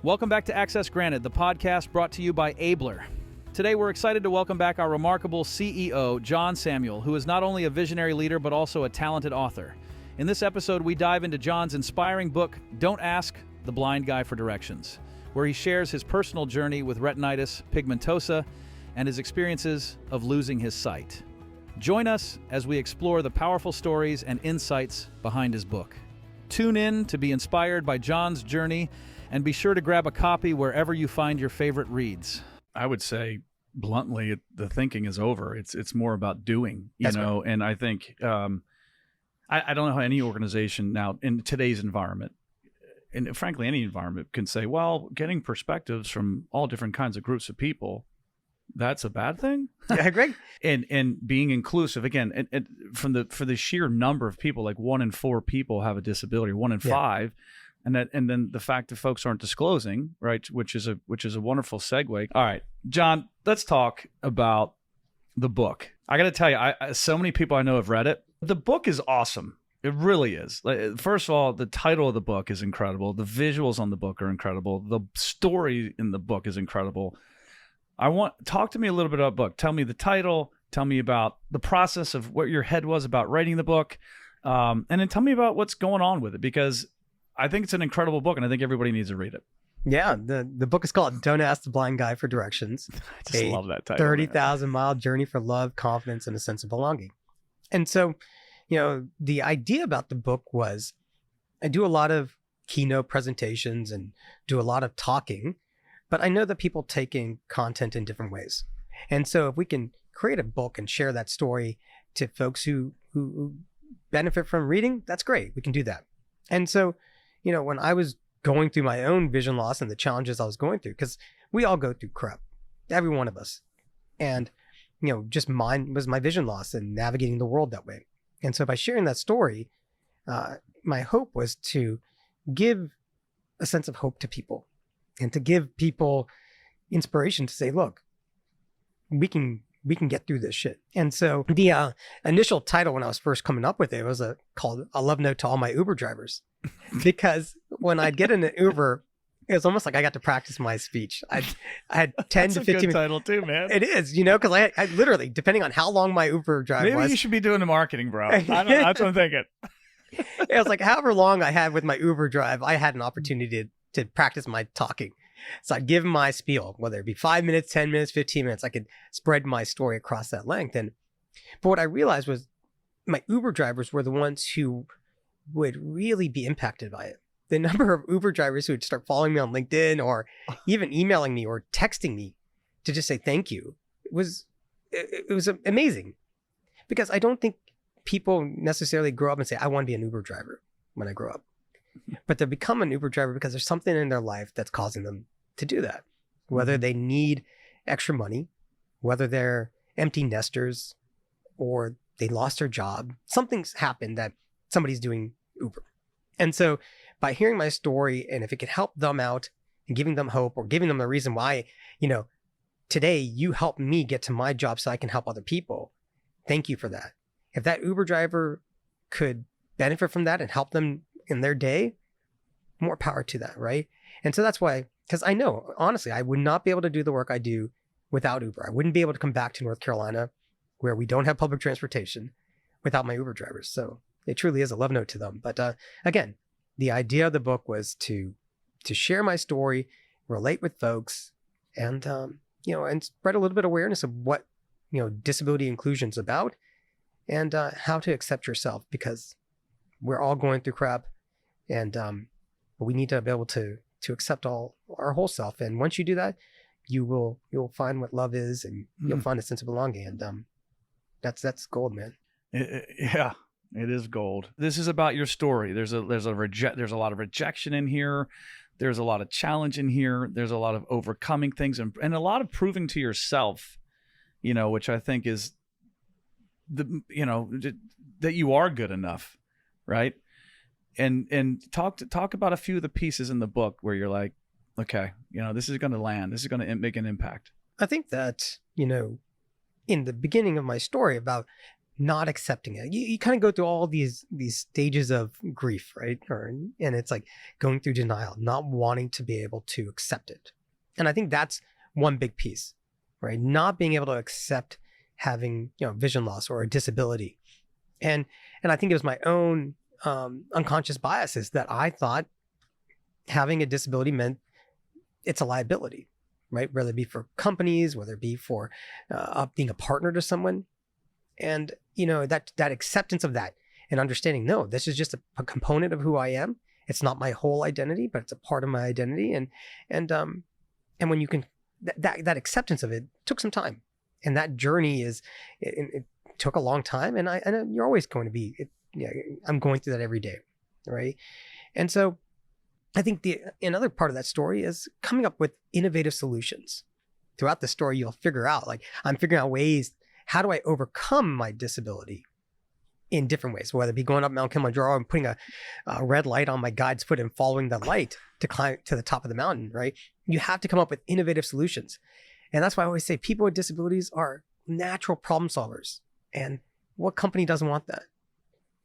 Welcome back to Access Granted, the podcast brought to you by Ablr. Today we're excited to welcome back our remarkable CEO, John Samuel, who is not only a visionary leader but also a talented author. In this episode, we dive into John's inspiring book, Don't Ask the Blind Guy for Directions, where he shares his personal journey with retinitis pigmentosa and his experiences of losing his sight. Join us as we explore the powerful stories and insights behind his book. Tune in to be inspired by John's journey, and be sure to grab a copy wherever you find your favorite reads. I would say, bluntly, the thinking is over. It's more about doing, That's right. And I think I don't know how any organization now in today's environment, and frankly any environment, can say, well, getting perspectives from all different kinds of groups of people, that's a bad thing. Yeah, Greg. And being inclusive again, and for the sheer number of people, like 1 in 4 people have a disability, 1 in 5. And then the fact that folks aren't disclosing, right, which is a wonderful segue. All right, John, let's talk about the book. I got to tell you, so many people I know have read it. The book is awesome. It really is. First of all, the title of the book is incredible. The visuals on the book are incredible. The story in the book is incredible. Talk to me a little bit about the book. Tell me the title. Tell me about the process of what your head was about writing the book, and then tell me about what's going on with it, because I think it's an incredible book, and I think everybody needs to read it. Yeah, the book is called Don't Ask the Blind Guy for Directions. I just love that title. 30,000-mile journey for love, confidence, and a sense of belonging. And so, the idea about the book was I do a lot of keynote presentations and do a lot of talking, but I know that people take in content in different ways. And so if we can create a book and share that story to folks who benefit from reading, that's great. We can do that. And so, when I was going through my own vision loss and the challenges I was going through, because we all go through crap, every one of us. And, just mine was my vision loss and navigating the world that way. And so by sharing that story, my hope was to give a sense of hope to people and to give people inspiration to say, look, we can get through this shit. And so the initial title when I was first coming up with it was called A Love Note to All My Uber Drivers. Because when I'd get in an Uber, it was almost like I got to practice my speech. I had 10 to 15 minutes. That's a good title too, man. It is, because I literally, depending on how long my Uber drive was. Maybe you should be doing the marketing, bro. That's what I'm thinking. It was like however long I had with my Uber drive, I had an opportunity to practice my talking. So I'd give my spiel, whether it be 5 minutes, 10 minutes, 15 minutes, I could spread my story across that length. But what I realized was my Uber drivers were the ones who would really be impacted by it. The number of Uber drivers who would start following me on LinkedIn or even emailing me or texting me to just say thank you was amazing. Because I don't think people necessarily grow up and say, I want to be an Uber driver when I grow up. But they become an Uber driver because there's something in their life that's causing them to do that. Whether they need extra money, whether they're empty nesters, or they lost their job, something's happened that somebody's doing Uber. And so by hearing my story, and if it could help them out and giving them hope or giving them the reason why, today you helped me get to my job so I can help other people. Thank you for that. If that Uber driver could benefit from that and help them in their day, more power to that, right? And so that's why, because I know, honestly, I would not be able to do the work I do without Uber. I wouldn't be able to come back to North Carolina where we don't have public transportation without my Uber drivers. So it truly is a love note to them. But again, the idea of the book was to share my story, relate with folks, and and spread a little bit of awareness of what disability inclusion is about, and how to accept yourself, because we're all going through crap, and we need to be able to accept our whole self. And once you do that, you'll find what love is, and you'll find a sense of belonging, and that's gold, man. Yeah. It is gold. This is about your story. There's a lot of rejection in here. There's a lot of challenge in here. There's a lot of overcoming things and a lot of proving to yourself, which I think is that you are good enough, right? And talk about a few of the pieces in the book where you're like, okay, this is going to land. This is going to make an impact. I think that, in the beginning of my story about not accepting it. You kind of go through all these stages of grief, right? And it's like going through denial, not wanting to be able to accept it. And I think that's one big piece, right? Not being able to accept having, vision loss or a disability. And I think it was my own unconscious biases that I thought having a disability meant it's a liability, right? Whether it be for companies, whether it be for being a partner to someone. And, that acceptance of that and understanding, no, this is just a component of who I am. It's not my whole identity, but it's a part of my identity. And when you can, that acceptance of it took some time. And that journey it took a long time. And you're always going to be, I'm going through that every day. Right. And so I think another part of that story is coming up with innovative solutions. Throughout the story, you'll figure out, like, I'm figuring out ways, how do I overcome my disability in different ways, whether it be going up Mount Kilimanjaro and putting a red light on my guide's foot and following the light to climb to the top of the mountain, right? You have to come up with innovative solutions. And that's why I always say people with disabilities are natural problem solvers. And what company doesn't want that?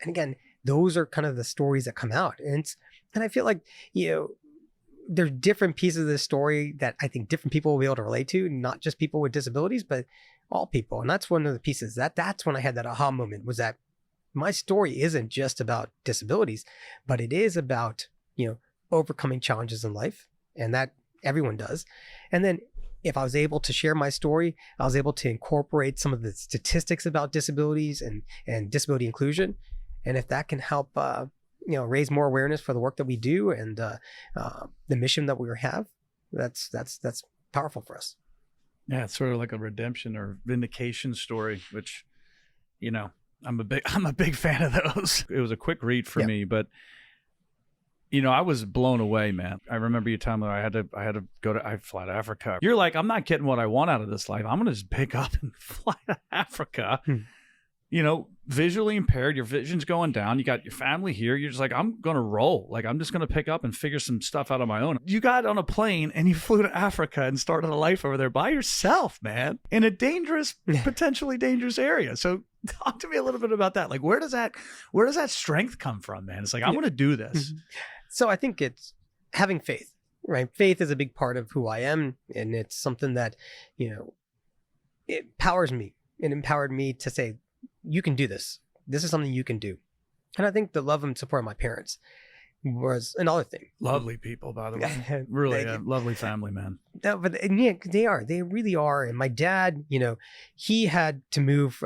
And again, those are kind of the stories that come out. And I feel like, there's different pieces of this story that I think different people will be able to relate to, not just people with disabilities, but all people. And that's one of the pieces that's when I had that aha moment, was that my story isn't just about disabilities, but it is about, overcoming challenges in life, and that everyone does. And then if I was able to share my story, I was able to incorporate some of the statistics about disabilities and disability inclusion. And if that can help, raise more awareness for the work that we do and the mission that we have, that's powerful for us. Yeah, it's sort of like a redemption or vindication story, which, I'm a big fan of those. It was a quick read for me, but I was blown away, man. I remember you telling me I fly to Africa. You're like, I'm not getting what I want out of this life. I'm gonna just pick up and fly to Africa. Visually impaired, your vision's going down. You got your family here. You're just like, I'm going to roll. Like, I'm just going to pick up and figure some stuff out on my own. You got on a plane and you flew to Africa and started a life over there by yourself, man, in a potentially dangerous area. So talk to me a little bit about that. Like, where does that strength come from, man? It's like, I'm going to do this. So I think it's having faith, right? Faith is a big part of who I am. And it's something that, it powers me. It empowered me to say, you can do this. This is something you can do. And I think the love and support of my parents was another thing. Lovely people, by the way. Really, lovely family, man. No, but yeah, they are. They really are. And my dad, he had to move,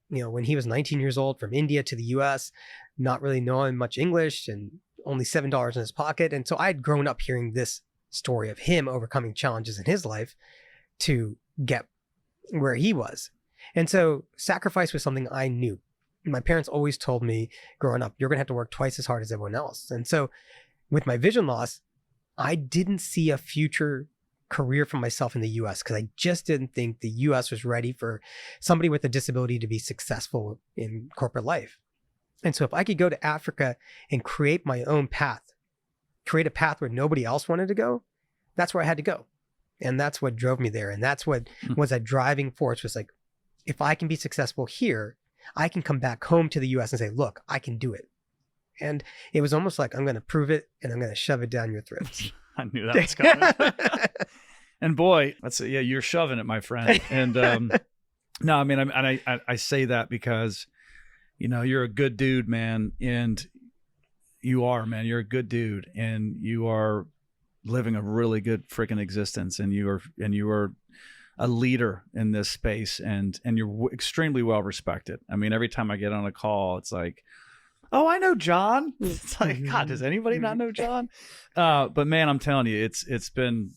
when he was 19 years old, from India to the US, not really knowing much English and only $7 in his pocket. And so I had grown up hearing this story of him overcoming challenges in his life to get where he was. And so sacrifice was something I knew. My parents always told me growing up, you're going to have to work twice as hard as everyone else. And so with my vision loss, I didn't see a future career for myself in the US because I just didn't think the US was ready for somebody with a disability to be successful in corporate life. And so if I could go to Africa and create my own path, create a path where nobody else wanted to go, that's where I had to go. And that's what drove me there. And that's what was a driving force, was like, if I can be successful here, I can come back home to the US and say, look, I can do it. And it was almost like, I'm going to prove it and I'm going to shove it down your throats. I knew that was coming. And boy, you're shoving it, my friend. And no, I mean, I say that because, you're a good dude, man. And you are, man, you're a good dude and you are living a really good freaking existence. And you are a leader in this space, and you're extremely well respected. I mean, every time I get on a call, it's like, oh, I know John. It's like, God, does anybody not know John? But man, I'm telling you, it's been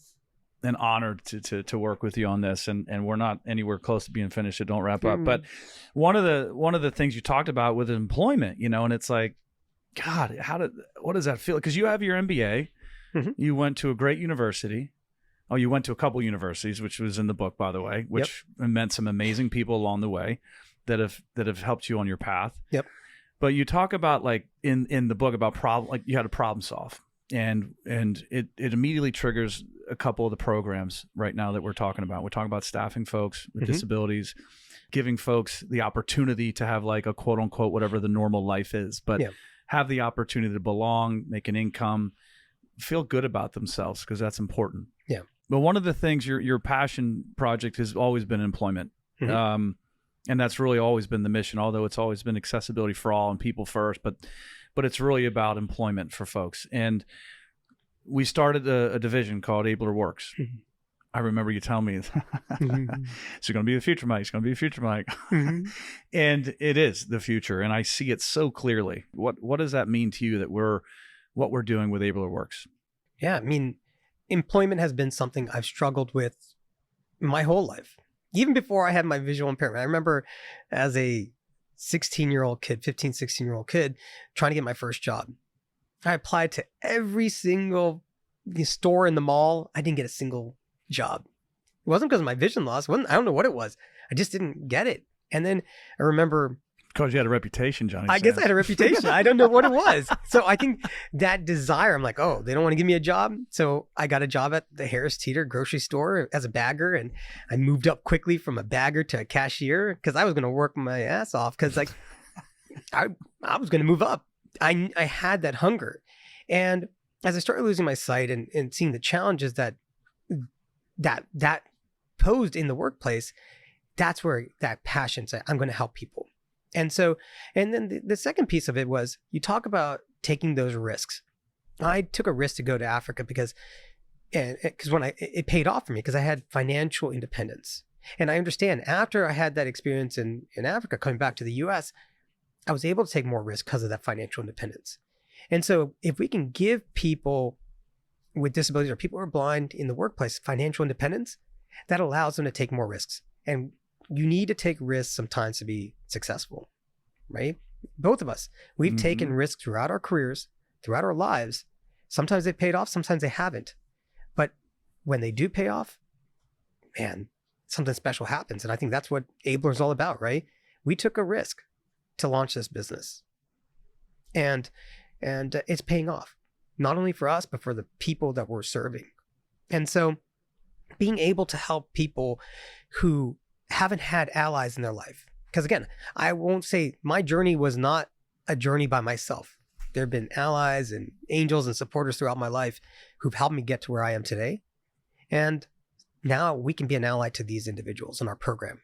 an honor to work with you on this, and we're not anywhere close to being finished. So don't wrap up. But one of the things you talked about with employment, and it's like, God, what does that feel? Because you have your MBA, you went to a great university. Oh, you went to a couple universities, which was in the book, by the way, which met some amazing people along the way that have helped you on your path. Yep. But you talk about, like, in the book about you had a problem solve, and it immediately triggers a couple of the programs right now that we're talking about. We're talking about staffing folks with disabilities, giving folks the opportunity to have like a quote unquote, whatever the normal life is, but have the opportunity to belong, make an income, feel good about themselves, because that's important. Yeah. But one of the things, your passion project has always been employment. Mm-hmm. And that's really always been the mission, although it's always been accessibility for all and people first, but it's really about employment for folks. And we started a division called Ablr Works. Mm-hmm. I remember you telling me, mm-hmm. It's going to be the future, Mike. It's going to be the future, Mike. Mm-hmm. And it is the future. And I see it so clearly. What does that mean to you that what we're doing with Ablr Works? Yeah, I mean, employment has been something I've struggled with my whole life. Even before I had my visual impairment. I remember as a 16-year-old kid, 15, 16-year-old kid, trying to get my first job. I applied to every single store in the mall. I didn't get a single job. It wasn't because of my vision loss. I don't know what it was. I just didn't get it. And then I remember... Because you had a reputation, Johnny. I guess I had a reputation. I don't know what it was. So I think that desire, I'm like, oh, they don't want to give me a job. So I got a job at the Harris Teeter grocery store as a bagger. And I moved up quickly from a bagger to a cashier because I was going to work my ass off because like I was going to move up. I had that hunger. And as I started losing my sight and seeing the challenges that posed in the workplace, that's where that passion said, I'm going to help people. And so, and then the second piece of it was you talk about taking those risks. I took a risk to go to Africa because when it paid off for me because I had financial independence. And I understand after I had that experience in Africa, coming back to the US, I was able to take more risk because of that financial independence. And so if we can give people with disabilities or people who are blind in the workplace financial independence, that allows them to take more risks. And you need to take risks sometimes to be successful, right? Both of us, we've taken risks throughout our careers, throughout our lives. Sometimes they've paid off, sometimes they haven't. But when they do pay off, man, something special happens. And I think that's what Ablr is all about, right? We took a risk to launch this business. And it's paying off, not only for us, but for the people that we're serving. And so being able to help people who haven't had allies in their life. Because again, I won't say my journey was not a journey by myself. There have been allies and angels and supporters throughout my life who've helped me get to where I am today. And now we can be an ally to these individuals in our program.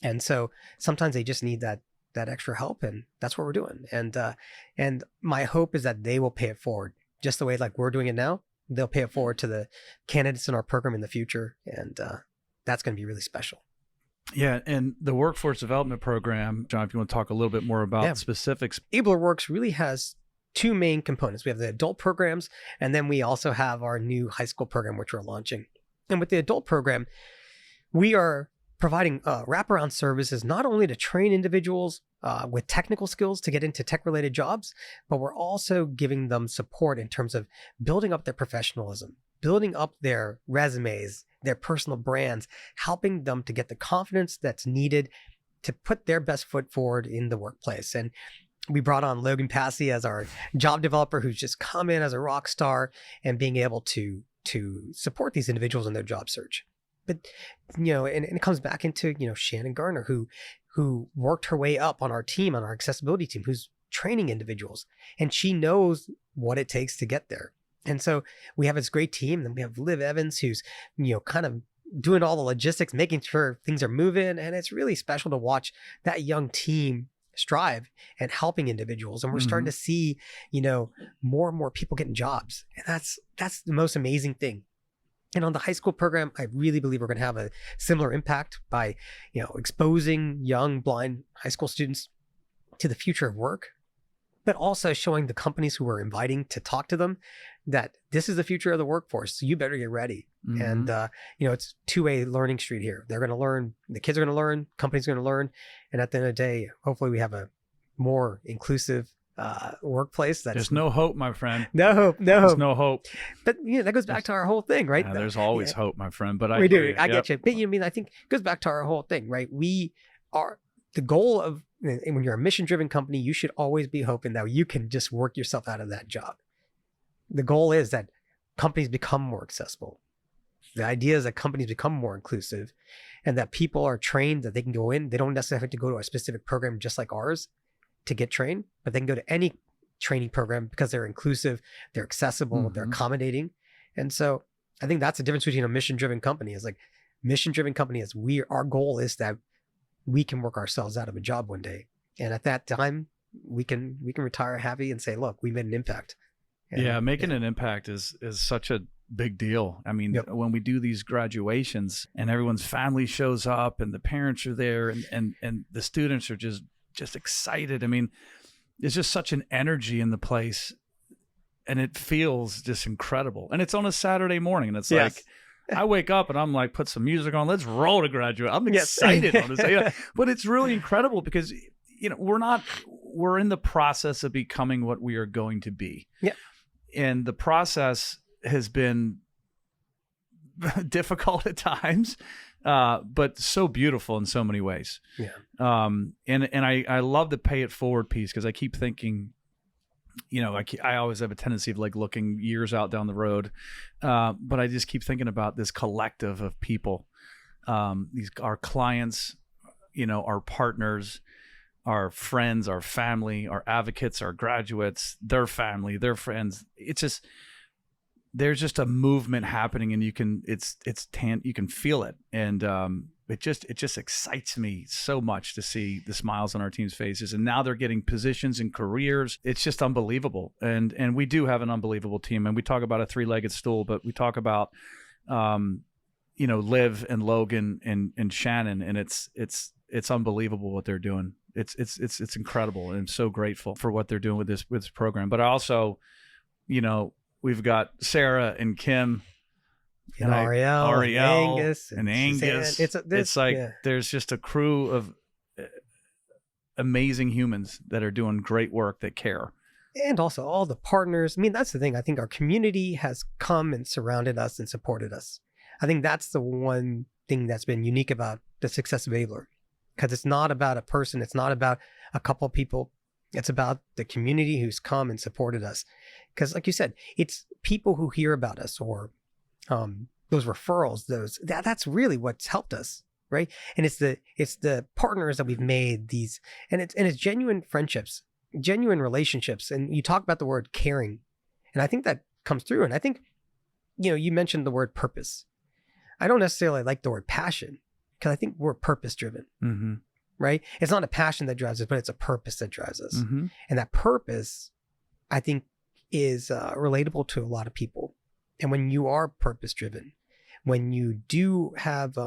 And so sometimes they just need that extra help, and that's what we're doing. And my hope is that they will pay it forward just the way like we're doing it now. They'll pay it forward to the candidates in our program in the future. And that's going to be really special. Yeah, and the workforce development program, John, if you want to talk a little bit more about specifics. Ablr Works really has two main components. We have the adult programs, and then we also have our new high school program, which we're launching. And with the adult program, we are providing wraparound services not only to train individuals with technical skills to get into tech-related jobs, but we're also giving them support in terms of building up their professionalism, building up their resumes, their personal brands, helping them to get the confidence that's needed to put their best foot forward in the workplace. And we brought on Logan Passy as our job developer, who's just come in as a rock star and being able to support these individuals in their job search. But, and it comes back into, Shannon Garner, who worked her way up on our team, on our accessibility team, who's training individuals, and she knows what it takes to get there. And so we have this great team. Then we have Liv Evans, who's, kind of doing all the logistics, making sure things are moving. And it's really special to watch that young team strive and helping individuals. And we're starting to see, more and more people getting jobs. And that's the most amazing thing. And on the high school program, I really believe we're going to have a similar impact by, exposing young blind high school students to the future of work, but also showing the companies who we're inviting to talk to them that this is the future of the workforce. So you better get ready. And, it's two-way learning street here. They're going to learn, the kids are going to learn, companies are going to learn. And at the end of the day, hopefully we have a more inclusive workplace. There's no hope, my friend. No hope. There's no hope. But that goes back to our whole thing, right? Yeah, there's always hope, my friend. But we do. I get you. But I think it goes back to our whole thing, right? We are the goal of, when you're a mission-driven company, you should always be hoping that you can just work yourself out of that job. The goal is that companies become more accessible. The idea is that companies become more inclusive and that people are trained that they can go in. They don't necessarily have to go to a specific program just like ours to get trained, but they can go to any training program because they're inclusive, they're accessible, they're accommodating. And so I think that's the difference between a mission-driven company. Is like mission-driven company is our goal is that we can work ourselves out of a job one day. And at that time, we can retire happy and say, look, we made an impact. And, making an impact is such a big deal. I mean, when we do these graduations and everyone's family shows up and the parents are there and the students are just excited. I mean, there's just such an energy in the place and it feels just incredible. And it's on a Saturday morning and it's like, I wake up and I'm like, put some music on, let's roll to graduate. I'm excited on this. But it's really incredible because, we're in the process of becoming what we are going to be. Yeah. And the process has been difficult at times, but so beautiful in so many ways. Yeah. And I love the pay it forward piece because I keep thinking, I always have a tendency of like looking years out down the road. But I just keep thinking about this collective of people, our clients, our partners, our friends, our family, our advocates, our graduates, their family, their friends. It's just, there's just a movement happening and you can feel it. And it just excites me so much to see the smiles on our team's faces. And now they're getting positions and careers. It's just unbelievable. And we do have an unbelievable team. And we talk about a three-legged stool, but we talk about, Liv and Logan and Shannon. And it's unbelievable what they're doing. It's incredible. And I'm so grateful for what they're doing with this program. But I also, we've got Sarah and Kim and Ariel and Angus. And Angus. It's like there's just a crew of amazing humans that are doing great work that care. And also all the partners. I mean, that's the thing. I think our community has come and surrounded us and supported us. I think that's the one thing that's been unique about the success of Ablr. Because it's not about a person. It's not about a couple of people. It's about the community who's come and supported us. Because like you said, it's people who hear about us or those referrals, that's really what's helped us, right? And it's the partners that we've made these, and it's genuine friendships, genuine relationships. And you talk about the word caring, and I think that comes through. And I think, you mentioned the word purpose. I don't necessarily like the word passion. Because I think we're purpose driven, right? It's not a passion that drives us, but it's a purpose that drives us. And that purpose, I think, is relatable to a lot of people. And when you are purpose driven, when you do have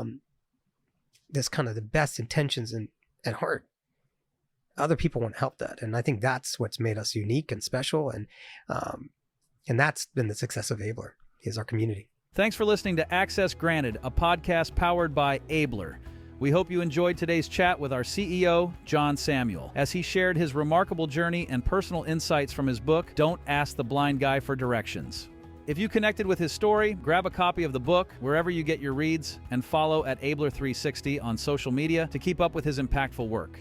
this kind of the best intentions at heart, other people want to help that. And I think that's what's made us unique and special. And that's been the success of Ablr, is our community. Thanks for listening to Access Granted, a podcast powered by Ablr. We hope you enjoyed today's chat with our CEO, John Samuel, as he shared his remarkable journey and personal insights from his book, Don't Ask the Blind Guy for Directions. If you connected with his story, grab a copy of the book wherever you get your reads and follow at Ablr360 on social media to keep up with his impactful work.